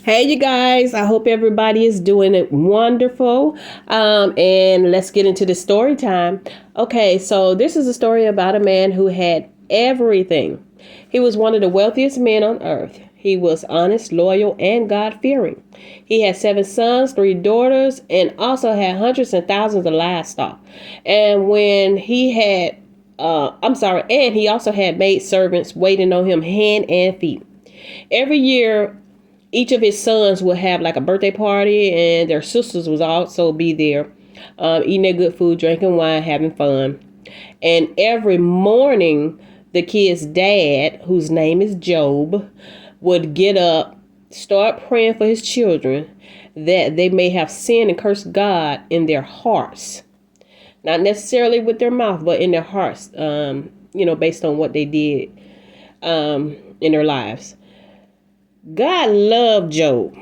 Hey, you guys. I hope everybody is doing it wonderful. And let's get into the story time. Okay, so this is a story about a man who had everything. He was one of the wealthiest men on earth. He was honest, loyal, and God-fearing. He had 7 sons, 3 daughters, and also had hundreds and thousands of livestock. And when he had, and he also had maid servants waiting on him hand and feet. Every year, each of his sons would have like a birthday party, and their sisters would also be there, eating their good food, drinking wine, having fun. And every morning, the kid's dad, whose name is Job, would get up, start praying for his children that they may have sinned and cursed God in their hearts. Not necessarily with their mouth, but in their hearts, based on what they did in their lives. God loved Job.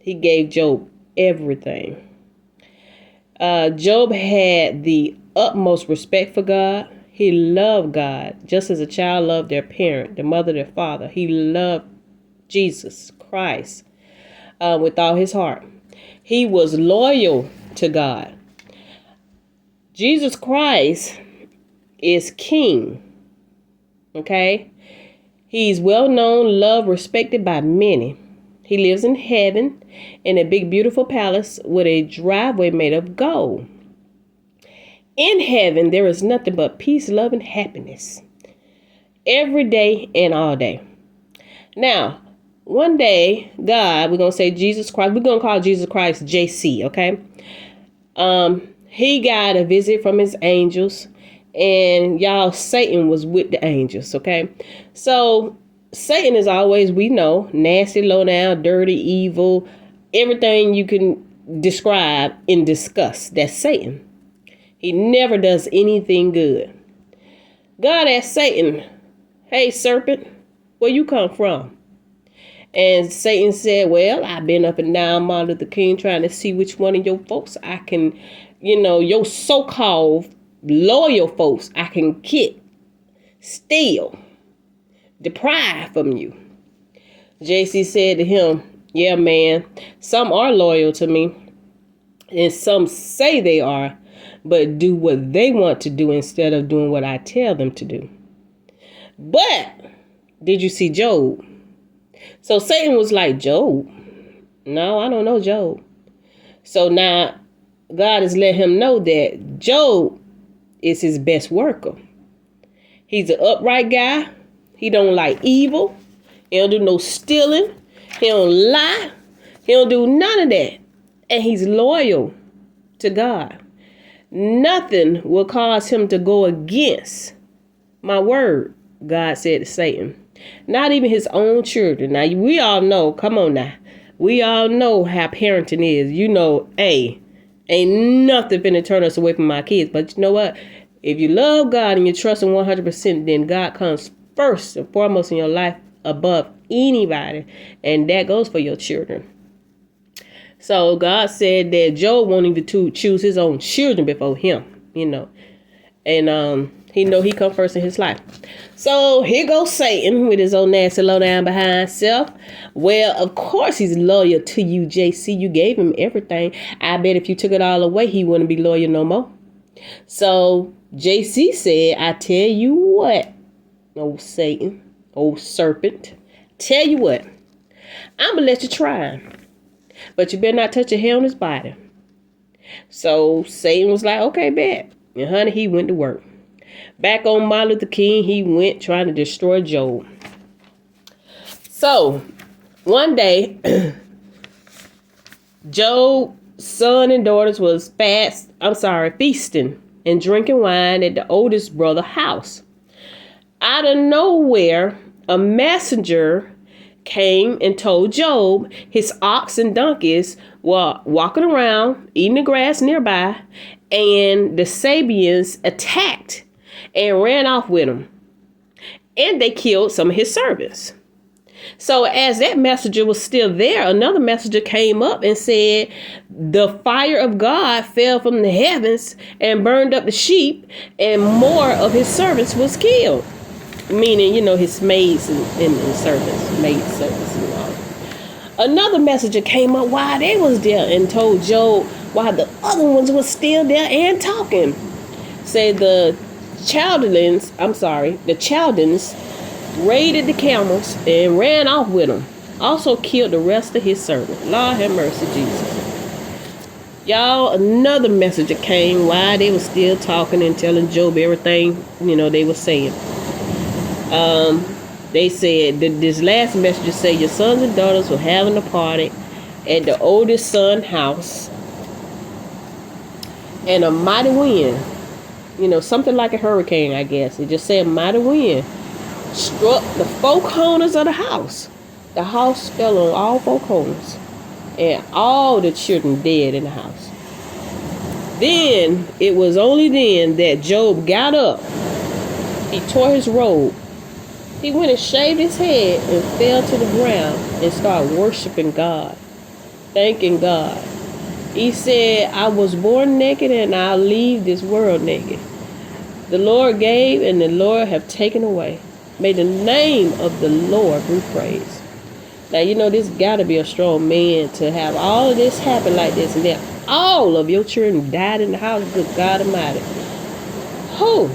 He gave Job everything. Job had the utmost respect for God. He loved God just as a child loved their parent, their mother, their father. He loved Jesus Christ with all his heart. He was loyal to God. Jesus Christ is king. Okay? He's well known, loved, respected by many. He lives in heaven in a big, beautiful palace with a driveway made of gold. In heaven, there is nothing but peace, love, and happiness every day and all day. Now, one day, God, we're going to say Jesus Christ, we're going to call Jesus Christ JC, okay? He got a visit from his angels. And y'all, Satan was with the angels, okay? So Satan is always, we know, nasty, low down, dirty, evil, everything you can describe in disgust. That's Satan. He never does anything good. God asked Satan, "Hey, serpent, where you come from?" And Satan said, "Well, I've been up and down Martin Luther King trying to see which one of your folks I can, your so-called loyal folks I can get, steal, deprive from you." JC said to him, "Yeah, man, some are loyal to me, and some say they are, but do what they want to do instead of doing what I tell them to do." But did you see Job? So Satan was like, "Job? No, I don't know Job." So now God has let him know that Job is his best worker. He's an upright guy. He don't like evil. He don't do no stealing. He don't lie. He don't do none of that. And he's loyal to God. Nothing will cause him to go against my word, God said to Satan. Not even his own children. Now, we all know, come on now. We all know how parenting is. Ain't nothing finna turn us away from my kids. But you know what? If you love God and you trust him 100%, then God comes first and foremost in your life above anybody. And that goes for your children. So God said that Job wanted to choose his own children before him, And he come first in his life. So here goes Satan with his old nasty low down behind self. Well, of course he's loyal to you, JC. You gave him everything. I bet if you took it all away, he wouldn't be loyal no more. So JC said, "I tell you what, old Satan, old serpent, tell you what, I'm going to let you try him. But you better not touch a hair on his body." So Satan was like, "Okay, bet." And honey, he went to work. Back on Martin Luther King, he went trying to destroy Job. So one day, Job's son and daughters was feasting and drinking wine at the oldest brother's house. Out of nowhere, a messenger came and told Job his ox and donkeys were walking around, eating the grass nearby, and the Sabians attacked and ran off with him. And they killed some of his servants. So as that messenger was still there, another messenger came up and said, "The fire of God fell from the heavens and burned up the sheep, and more of his servants was killed." Meaning, his maids and servants, maid servants and all. Another messenger came up while they was there and told Job while the other ones was still there and talking. Say the Chaldeans raided the camels and ran off with them. Also killed the rest of his servants. Lord have mercy, Jesus. Y'all, another messenger came while they was still talking and telling Job everything, they were saying. They said that this last messenger said your sons and daughters were having a party at the oldest son's house, and a mighty wind, something like a hurricane, I guess. It just said mighty wind struck the four corners of the house. The house fell on all four corners, and all the children dead in the house. Then, it was only then that Job got up. He tore his robe. He went and shaved his head and fell to the ground and started worshiping God, thanking God. He said, I was born naked and I'll leave this world naked. The Lord gave and the Lord have taken away. May the name of the Lord be praised. Now, this got to be a strong man to have all of this happen like this, and then all of your children died in the house. Good God Almighty. Who?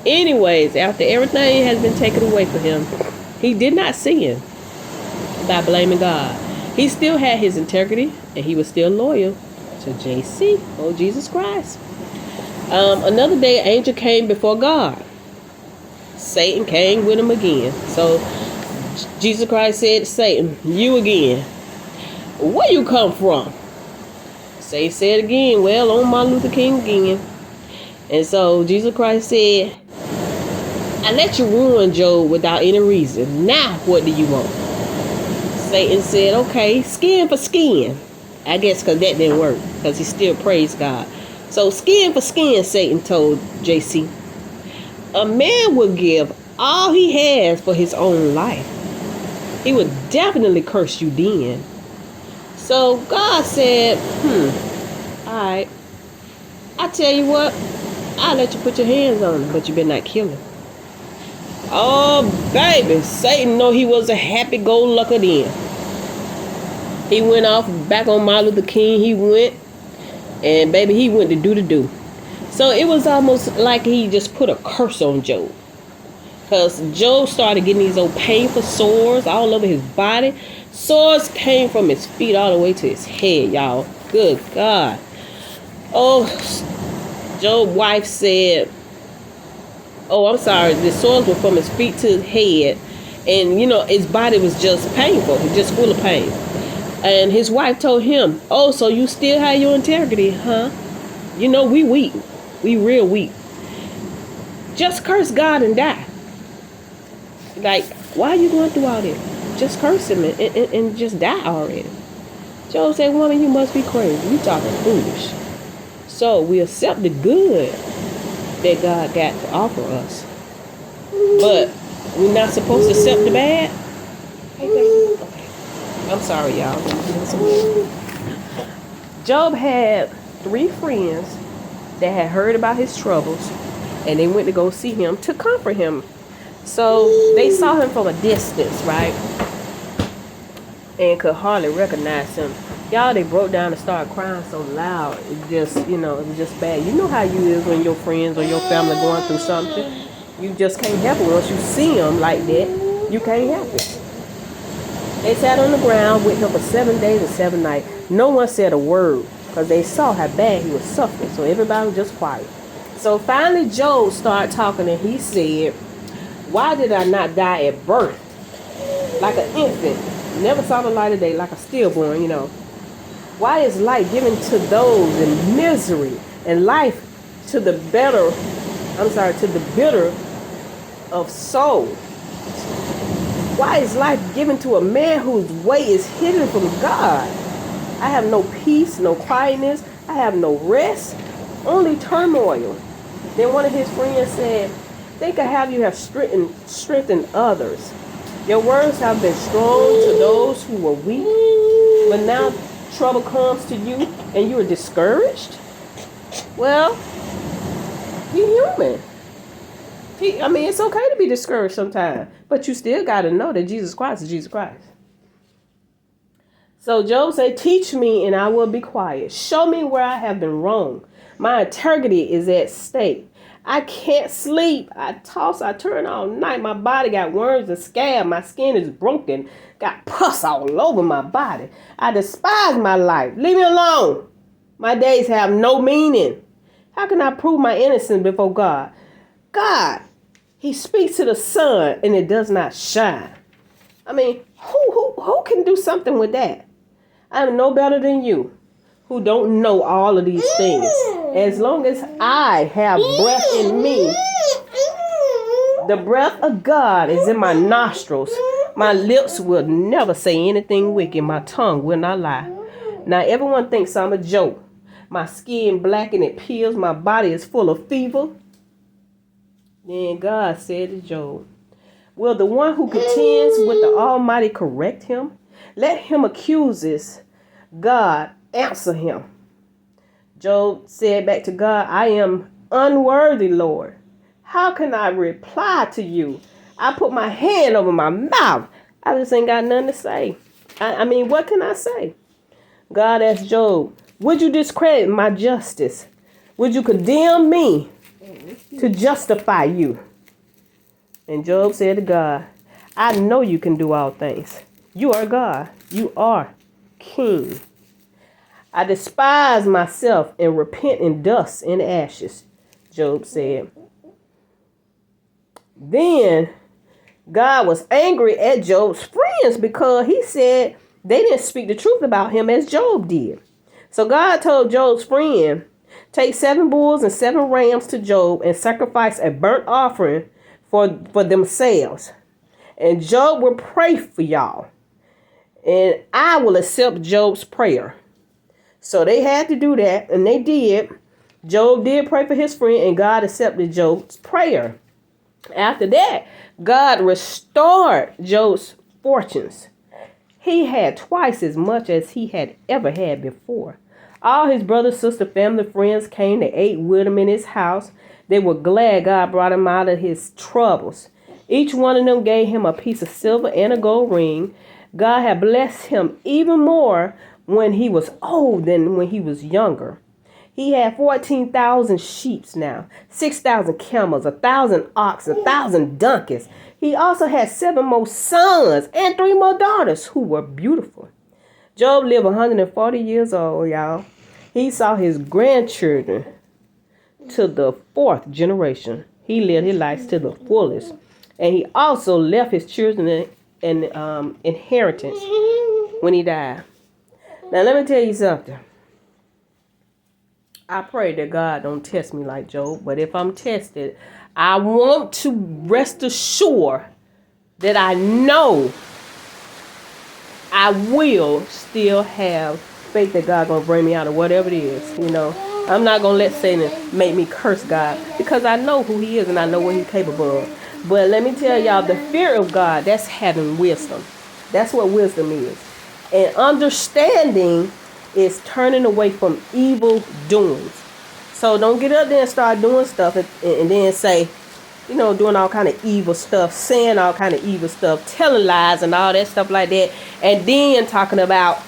Anyways, after everything has been taken away from him, he did not sin by blaming God. He still had his integrity, and he was still loyal to JC, Jesus Christ. Another day, an angel came before God. Satan came with him again. So Jesus Christ said to Satan, you again. Where you come from? Satan said again, well, on Martin Luther King again. And so Jesus Christ said, I let you ruin Job without any reason. Now what do you want? Satan said, okay, skin for skin. I guess because that didn't work, because he still praised God. So skin for skin, Satan told JC. A man will give all he has for his own life. He would definitely curse you then. So God said, alright, I tell you what, I'll let you put your hands on him, but you better not kill him. Oh, baby, Satan know he was a happy-go-lucky then. He went off back on Martin Luther King. He went, and baby, he went to do the do. So it was almost like he just put a curse on Job. Because Job started getting these old painful sores all over his body. Sores came from his feet all the way to his head, y'all. Good God. Oh, Job's wife said, the sores were from his feet to his head. And, his body was just painful. Just full of pain. And his wife told him, so you still have your integrity, huh? We weak. We real weak. Just curse God and die. Like, why are you going through all this? Just curse him and just die already. Job said, woman, you must be crazy. You talking foolish. So we accept the good that God got to offer us. But we're not supposed to accept the bad. Okay. I'm sorry, y'all. Job had 3 friends that had heard about his troubles, and they went to go see him to comfort him. So they saw him from a distance, right? And could hardly recognize him. Y'all, they broke down and started crying so loud. It just, it was just bad. You know how you is when your friends or your family going through something. You just can't help it. Once you see them like that, you can't help it. They sat on the ground with him for 7 days and 7 nights. No one said a word because they saw how bad he was suffering. So everybody was just quiet. So finally Job started talking, and he said, why did I not die at birth? Like an infant. Never saw the light of day, like a stillborn, Why is life given to those in misery, and life to the bitter of soul? Why is life given to a man whose way is hidden from God? I have no peace, no quietness. I have no rest, only turmoil. Then one of his friends said, think of how you have strengthened others. Your words have been strong to those who were weak, but now trouble comes to you and you are discouraged. Well, you're human. It's okay to be discouraged sometimes, but you still got to know that Jesus Christ is Jesus Christ. So Job said, teach me and I will be quiet. Show me where I have been wrong. My integrity is at stake. I can't sleep. I toss, I turn all night. My body got worms and scabs. My skin is broken. Got pus all over my body. I despise my life. Leave me alone. My days have no meaning. How can I prove my innocence before God? God, he speaks to the sun and it does not shine. I mean, who can do something with that? I'm no better than you who don't know all of these things. As long as I have breath in me, the breath of God is in my nostrils. My lips will never say anything wicked. My tongue will not lie. Now everyone thinks I'm a joke. My skin black and it peels. My body is full of fever. Then God said to Job, will the one who contends with the Almighty correct him? Let him accuses God answer him. Job said back to God, I am unworthy, Lord. How can I reply to you? I put my hand over my mouth. I just ain't got nothing to say. I mean, what can I say? God asked Job, would you discredit my justice? Would you condemn me to justify you? And Job said to God, I know you can do all things. You are God. You are King. I despise myself and repent in dust and ashes, Job said. Then God was angry at Job's friends because he said they didn't speak the truth about him as Job did. So God told Job's friend, take 7 bulls and 7 rams to Job and sacrifice a burnt offering for themselves. And Job will pray for y'all. And I will accept Job's prayer. So they had to do that, and they did. Job did pray for his friend, and God accepted Job's prayer. After that, God restored Job's fortunes. He had twice as much as he had ever had before. All his brothers, sisters, family, friends came. They ate with him in his house. They were glad God brought him out of his troubles. Each one of them gave him a piece of silver and a gold ring. God had blessed him even more when he was old than when he was younger. He had 14,000 sheep now, 6,000 camels, 1,000 oxen, 1,000 donkeys. He also had 7 more sons and 3 more daughters who were beautiful. Job lived 140 years old, y'all. He saw his grandchildren to the 4th generation. He lived his life to the fullest. And he also left his children an inheritance when he died. Now, let me tell you something. I pray that God don't test me like Job, but if I'm tested, I want to rest assured that I know I will still have faith that God's going to bring me out of whatever it is, you know. I'm not going to let Satan make me curse God because I know who he is and I know what he's capable of. But let me tell y'all, the fear of God, that's having wisdom. That's what wisdom is. And understanding is turning away from evil doings. So don't get up there and start doing stuff and then say, you know, doing all kind of evil stuff, saying all kind of evil stuff, telling lies and all that stuff like that. And then talking about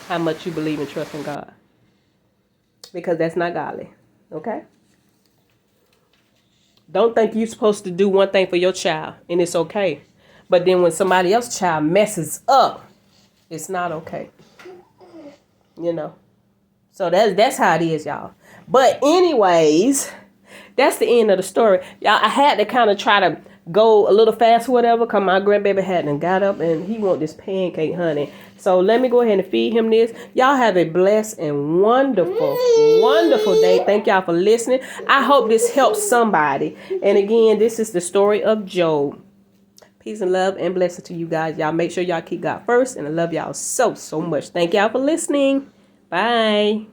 how much you believe and trust in God. Because that's not godly. Okay? Don't think you're supposed to do one thing for your child and it's okay. But then when somebody else's child messes up, it's not okay. You know. So that's how it is, y'all. But anyways, that's the end of the story. Y'all, I had to kind of try to go a little fast or whatever because my grandbaby hadn't got up and he want this pancake, honey. So let me go ahead and feed him this. Y'all have a blessed and wonderful, wonderful day. Thank y'all for listening. I hope this helps somebody. And again, this is the story of Job. Peace and love and blessing to you guys. Y'all make sure y'all keep God first. And I love y'all so, so much. Thank y'all for listening. Bye.